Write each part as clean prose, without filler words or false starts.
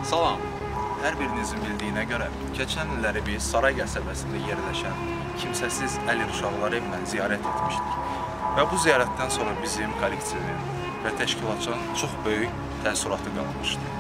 Salam. Hər birinizin bildiyinə görə, keçən illəri biz Saray qəsəbəsində yerləşən kimsəsiz əlil uşaqlar evindən ziyarət etmişdik. Və bu ziyarətdən sonra bizim kollektivin və təşkilatçının çox böyük təəssüratı qalmışdı.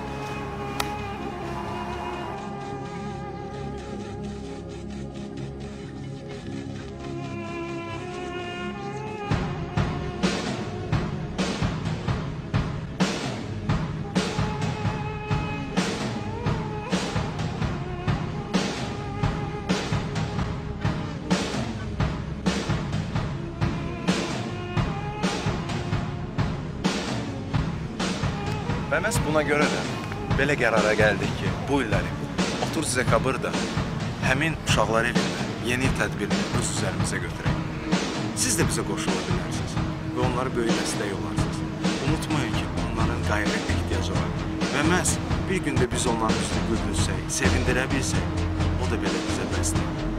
Və məhz buna görə də belə qərara gəldik ki, bu illəri 30 dekabrda həmin uşaqlar evində yeni tədbirini öz üzərimizə götürək. Siz də bizə qoşula bilərsiniz və onları böyük dəstək olarsınız. Unutmayın ki, onların qayğıya ehtiyacı var və məhz bir gündə biz onların üstünü gülülsək, sevindirə bilsək, o da belə bizə bəsdir.